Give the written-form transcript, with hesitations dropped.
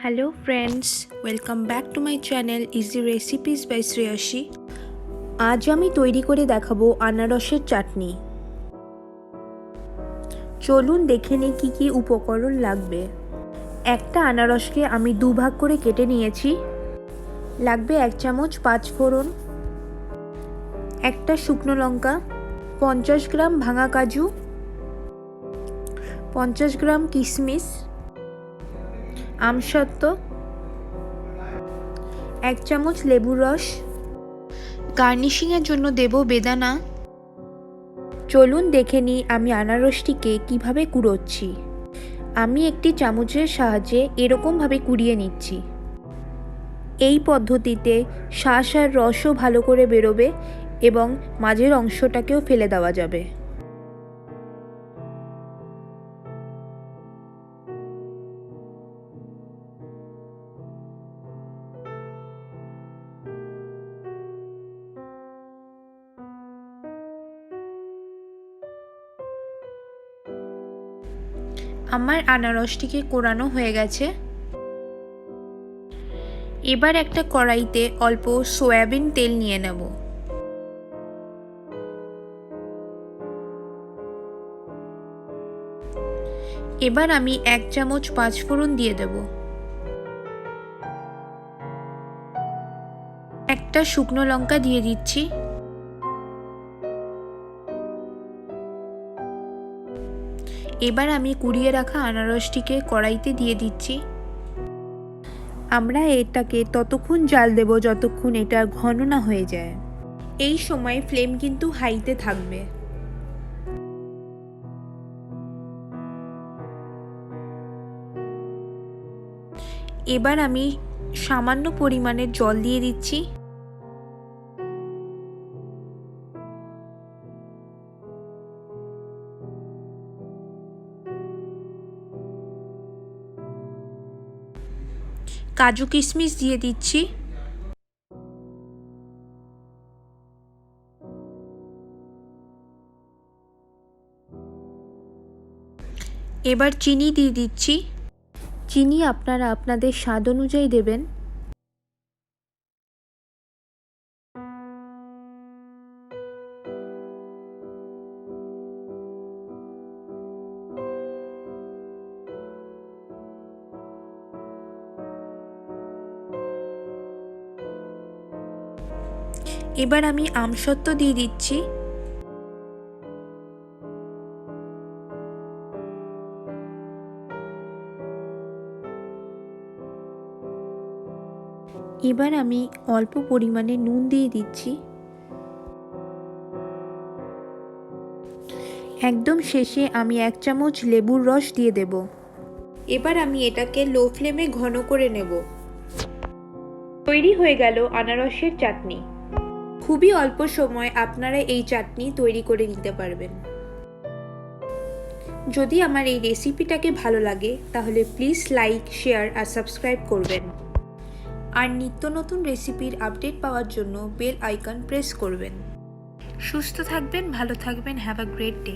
Hello friends, welcome back to my channel easy recipes by Shreyashi. আজ আমি তৈরি করে দেখাবো আনারসের চাটনি। চলুন দেখে নিই কী কী উপকরণ লাগবে। একটা আনারসকে আমি দুভাগ করে কেটে নিয়েছি। লাগবে 1 চামচ 5 ফোড়ন, একটা শুকনো লঙ্কা, 50 গ্রাম ভাঙা কাজু, 50 গ্রাম কিশমিশ, আমসত্ত্ব, 1 চামচ লেবুর রস, গার্নিশিংয়ের জন্য দেব বেদানা। চলুন দেখে নিই আমি আনারসটিকে কিভাবে কুড়োচ্ছি। আমি একটি চামচের সাহায্যে এরকমভাবে কুড়িয়ে নিচ্ছি। এই পদ্ধতিতে শাঁস আর রসও ভালো করে বেরোবে এবং মাঝের অংশটাকেও ফেলে দেওয়া যাবে। আমার আনারসটিকে কোরানো হয়ে গেছে। এবার একটা কড়াইতে অল্প সয়াবিন তেল নিয়ে নেব। এবার আমি 1 চামচ 5 ফোড়ন দিয়ে দেব। একটা শুকনো লঙ্কা দিয়ে দিচ্ছি। এবার আমি কুড়িয়ে রাখা আনারসটিকে কড়াইতে দিয়ে দিচ্ছি। আমরা এটাকে ততক্ষণ জাল দেব যতক্ষণ এটা ঘন না হয়ে যায়। এই সময় ফ্লেম কিন্তু হাইতে থাকবে। এবার আমি সামান্য পরিমাণে জল দিয়ে দিচ্ছি। কাজু কিশমিশ দিয়ে দিচ্ছি। এবার চিনি দিয়ে দিচ্ছি। চিনি আপনারা আপনাদের স্বাদ অনুযায়ী দেবেন। এবার আমি আমসত্ত্ব দিয়ে দিচ্ছি। এবার আমি অল্প পরিমাণে নুন দিয়ে দিচ্ছি। একদম শেষে আমি 1 চামচ লেবুর রস দিয়ে দেব। এবার আমি এটাকে লো ফ্লেমে ঘন করে নেব। তৈরি হয়ে গেল আনারসের চাটনি। খুবই অল্প সময় আপনারা এই চাটনি তৈরি করে নিতে পারবেন। যদি আমার এই রেসিপিটাকে ভালো লাগে তাহলে প্লিজ লাইক, শেয়ার আর সাবস্ক্রাইব করবেন। আর নিত্য নতুন রেসিপির আপডেট পাওয়ার জন্য বেল আইকন প্রেস করবেন। সুস্থ থাকবেন, ভালো থাকবেন। Have a great day.